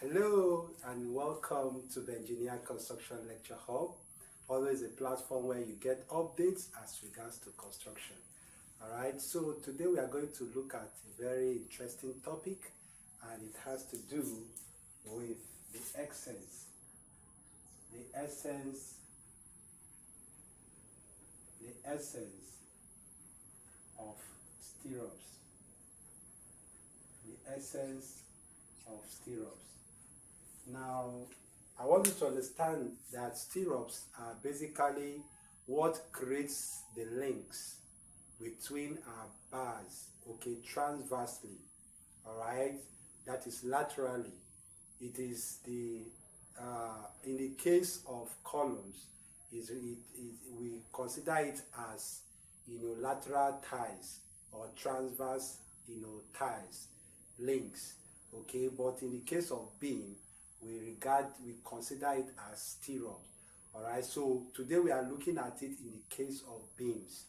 Hello and welcome to the Engineer Construction Lecture Hub. Always a platform where you get updates as regards to construction. Alright, so today we are going to look at a very interesting topic, and it has to do with the essence of stirrups. The essence of stirrups. Now, I want you to understand that stirrups are basically what creates the links between our bars, okay, transversely, all right, that is laterally. It is the, in the case of columns, we consider it as, lateral ties or transverse, ties, links, okay, but in the case of beam, we consider it as stirrups. All right, so today we are looking at it in the case of beams.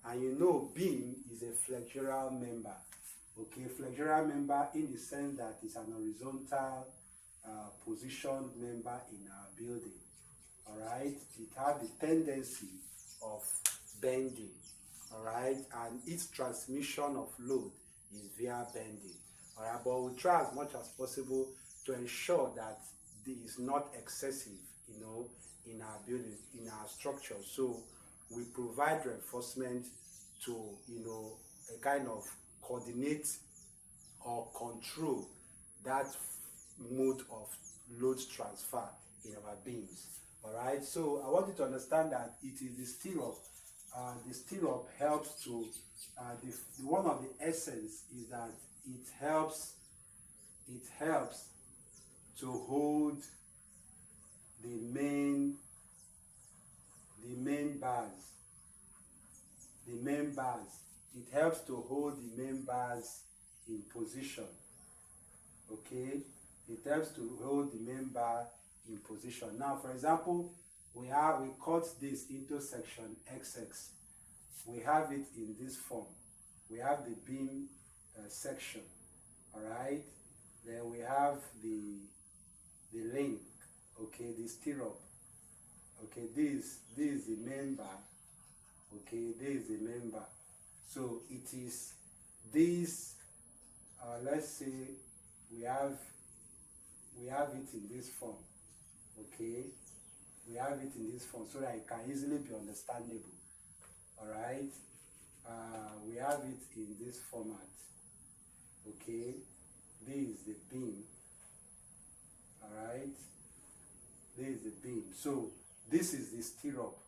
And beam is a flexural member, okay, flexural member in the sense that it's an horizontal positioned member in our building. All right, it has the tendency of bending, all right, and its transmission of load is via bending. All right, but we'll try as much as possible to ensure that it is not excessive, in our building, in our structure. So we provide reinforcement to, a kind of coordinate or control that mode of load transfer in our beams. All right, so I want you to understand that it is the stirrup. The stirrup helps to, one of the essence is that it helps to hold the main bars. It helps to hold the main bars in position. Okay, it helps to hold the main bar in position. Now, for example, we cut this into section XX. We have it in this form. We have the beam section. All right. Then we have the link. Okay, the stirrup. Okay, this is the main bar. Okay, this is the main bar. So it is this. Let's say we have it in this form. Okay, we have it in this form so that it can easily be understandable. All right, we have it in this format. Okay, this is the beam. All right, this is the beam. So this is the stirrup.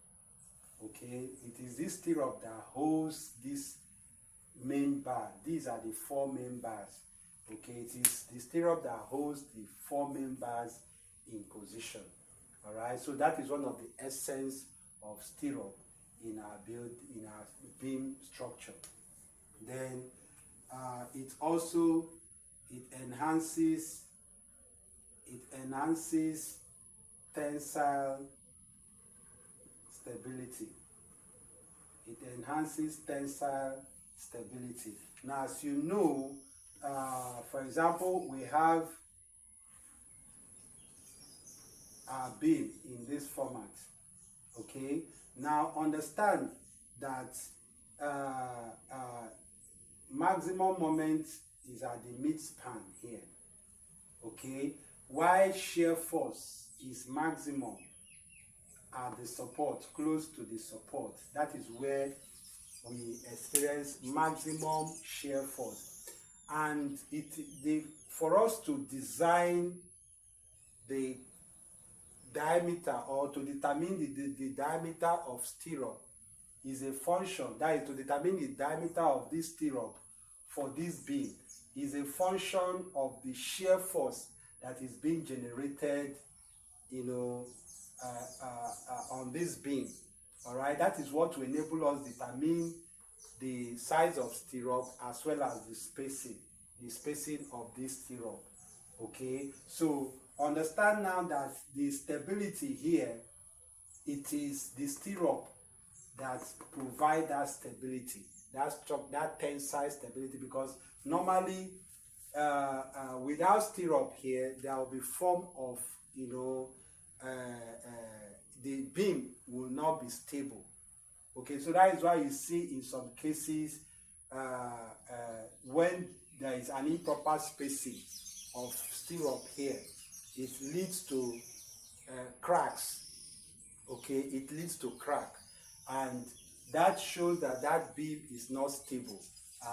Okay, it is this stirrup that holds this main bar. These are the four main bars. Okay, it is the stirrup that holds the four main bars in position. All right, so that is one of the essence of stirrup in our beam structure. Then it enhances tensile stability. It enhances tensile stability. Now, as you know, for example, we have our beam in this format. Okay, now understand that maximum moment is at the midspan here. Okay, while shear force is maximum at the support, close to the support. That is where we experience maximum shear force. And for us to design the diameter, or to determine the diameter of stirrup, is a function, that is to determine the diameter of this stirrup for this beam, is a function of the shear force that is being generated, on this beam. All right, that is what will enable us determine the size of stirrup as well as the spacing of this stirrup. Okay, so understand now that the stability here, it is the stirrup that provide that stability, that tensile stability, because normally without stirrup here, there will be form of, you know, the beam will not be stable. Okay, so that is why you see in some cases when there is an improper spacing of stirrup here, it leads to cracks. Okay, it leads to crack, and that shows that that beam is not stable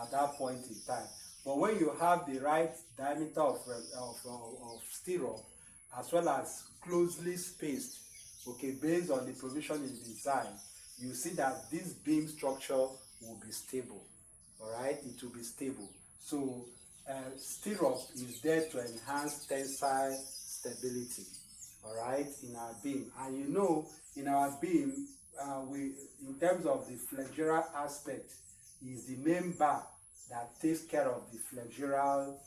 at that point in time. But when you have the right diameter of stirrup, as well as closely spaced, okay, based on the provision in the design, you see that this beam structure will be stable. All right, it will be stable. So stirrup is there to enhance tensile stability. All right, in our beam. And you know, in our beam, we, in terms of the flexural aspect, is the main bar that takes care of the flexural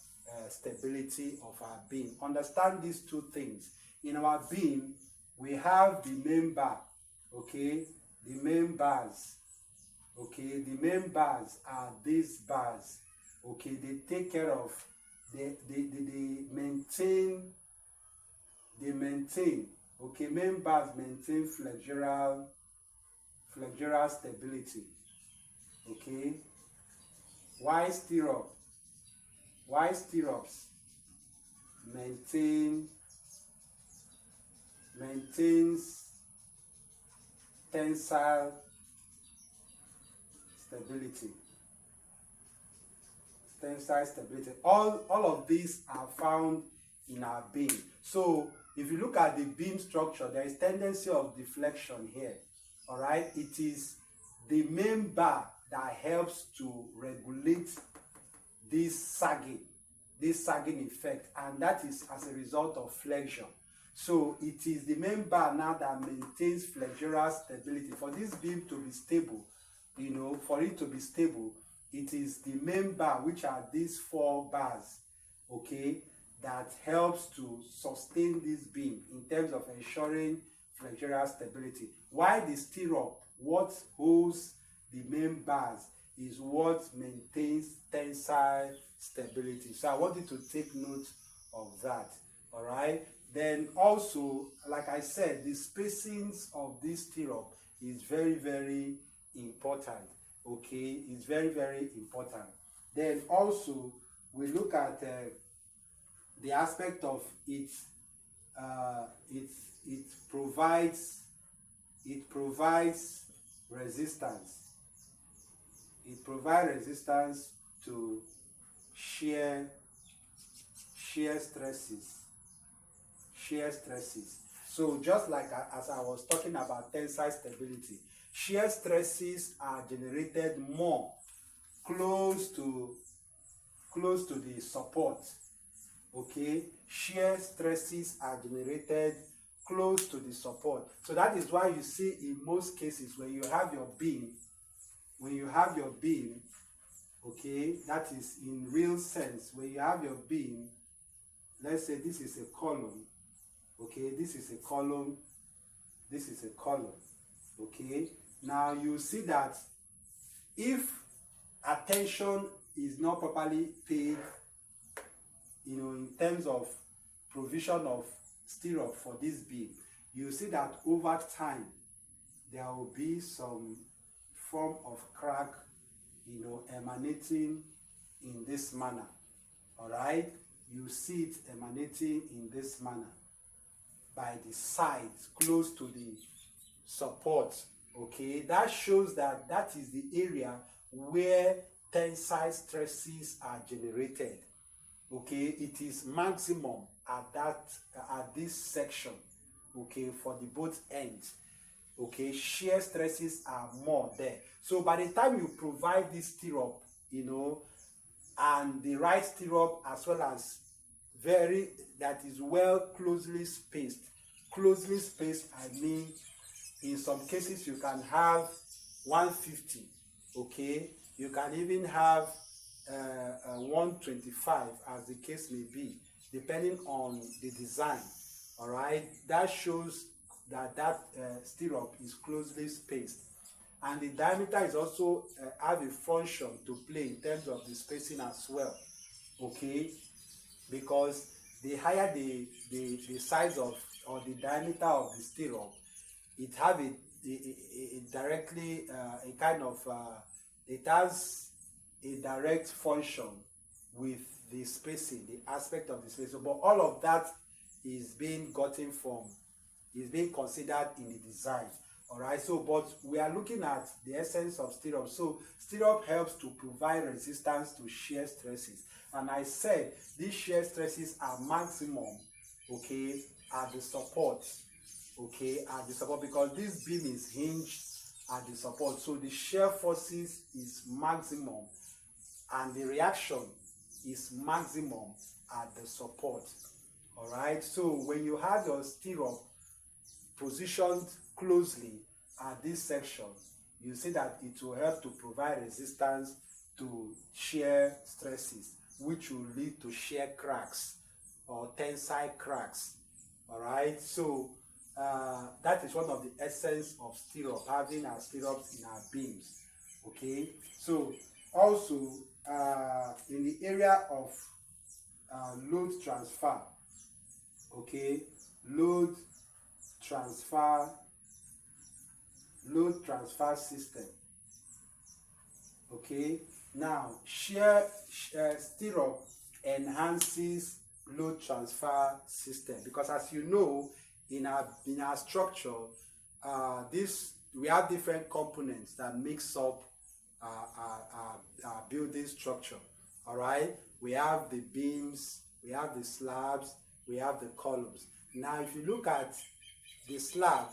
stability of our beam. Understand these two things. In our beam, we have the main bar, okay, the main bars, okay, the main bars are these bars, okay, they take care of, they maintain, okay, main bars maintain flexural stability, okay, while stirrups maintains tensile stability. All of these are found in our beam. So if you look at the beam structure, there is tendency of deflection here. All right, it is the main bar that helps to regulate this sagging effect, and that is as a result of flexion. So it is the main bar now that maintains flexural stability. For this beam to be stable, you know, for it to be stable, it is the main bar, which are these four bars, okay, that helps to sustain this beam in terms of ensuring flexural stability. While the stirrup, what holds the main bars, is what maintains tensile stability. So I want you to take note of that. All right. Then also, like I said, the spacings of this stirrup is very, very important. Okay, it's very, very important. Then also we look at the aspect of it provides resistance. It provides resistance to shear stresses. So just like as I was talking about tensile stability, shear stresses are generated more close to the support. Okay, shear stresses are generated close to the support. So that is why you see in most cases when you have your beam, okay, that is in real sense, when you have your beam, let's say this is a column, okay, this is a column, okay. Now you see that if attention is not properly paid, you know, in terms of provision of stirrup for this beam, you see that over time there will be some form of crack, you know, emanating in this manner. All right, you see it emanating in this manner by the sides close to the support. Okay, that shows that that is the area where tensile stresses are generated. Okay, it is maximum at this section, okay, for the both ends. Okay, shear stresses are more there. So by the time you provide this stirrup, you know, and the right stirrup, as well as that is well closely spaced, I mean, in some cases you can have 150, okay, you can even have 125, as the case may be, depending on the design. All right, that shows that stirrup is closely spaced, and the diameter is also have a function to play in terms of the spacing as well. okay, because the higher the size of or the diameter of the stirrup, it have a directly a kind of it has a direct function with the spacing, the aspect of the spacing. But all of that is being gotten from, is being considered in the design. All right, so but we are looking at the essence of stirrup. So stirrup helps to provide resistance to shear stresses, and I said these shear stresses are maximum, okay, at the support, okay, at the support, because this beam is hinged at the support, so the shear forces is maximum and the reaction is maximum at the support. All right, so when you have your stirrup positioned closely at this section, you see that it will help to provide resistance to shear stresses, which will lead to shear cracks or tensile cracks. All right, so that is one of the essence of stirrup, having our stirrups in our beams. Okay, so also in the area of load transfer, okay, load transfer system. Okay, now stirrup enhances load transfer system, because as you know, in our structure, this we have different components that makes up our building structure. All right, we have the beams, we have the slabs, we have the columns. Now if you look at the slab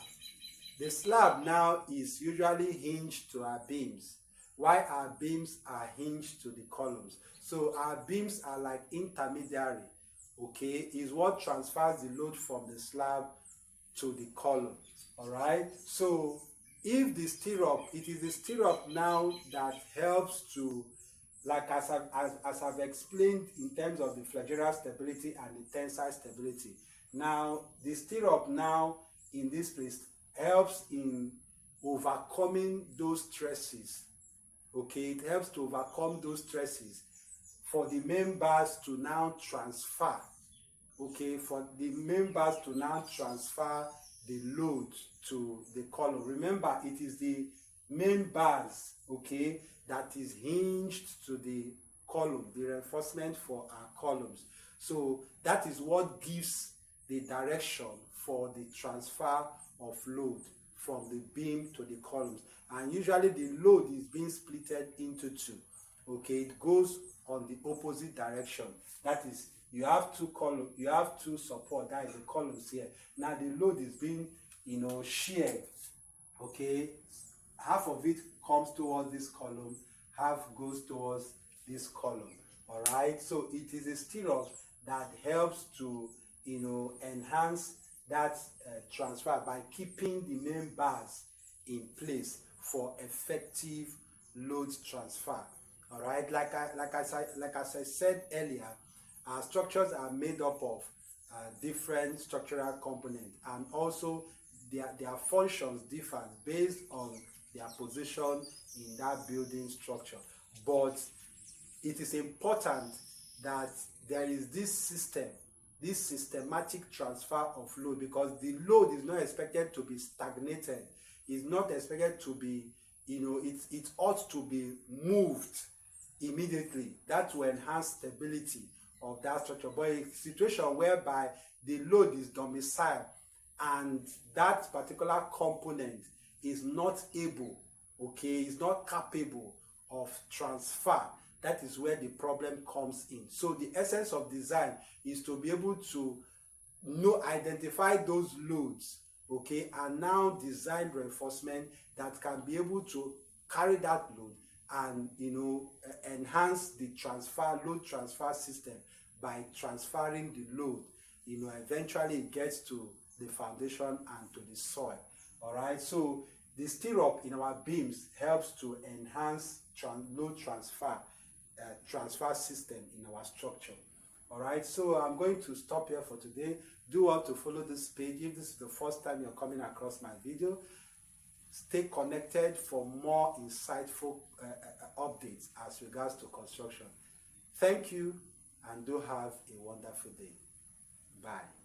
now is usually hinged to our beams, while our beams are hinged to the columns. So our beams are like intermediary, okay, is what transfers the load from the slab to the column. All right, so if the stirrup, it is the stirrup now that helps to, like as I've explained in terms of the flexural stability and the tensile stability. Now the stirrup now in this place helps in overcoming those stresses. Okay, it helps to overcome those stresses for the members to now transfer. Okay, for the members to now transfer the load to the column. Remember, it is the main bars, okay, that is hinged to the column, the reinforcement for our columns. So that is what gives the direction for the transfer of load from the beam to the columns. And usually the load is being splitted into two. Okay, it goes on the opposite direction. That is, you have two columns, you have two support, that is the columns here. Now the load is being, sheared. Okay, half of it comes towards this column, half goes towards this column. All right, so it is a stirrup that helps to enhance that transfer by keeping the main bars in place for effective load transfer. All right, as I said earlier, our structures are made up of different structural components, and also their functions differ based on their position in that building structure. But it is important that there is this systematic transfer of load, because the load is not expected to be stagnated. It's not expected to be, it ought to be moved immediately. That will enhance stability of that structure. But a situation whereby the load is domiciled and that particular component is not able, okay, is not capable of transfer, that is where the problem comes in. So the essence of design is to be able to identify those loads, okay, and now design reinforcement that can be able to carry that load and enhance the load transfer system by transferring the load. Eventually it gets to the foundation and to the soil. All right, so the stirrup in our beams helps to enhance load transfer system in our structure. All right, so I'm going to stop here for today. Do want to follow this page if this is the first time you're coming across my video. Stay connected for more insightful updates as regards to construction. Thank you and do have a wonderful day. Bye.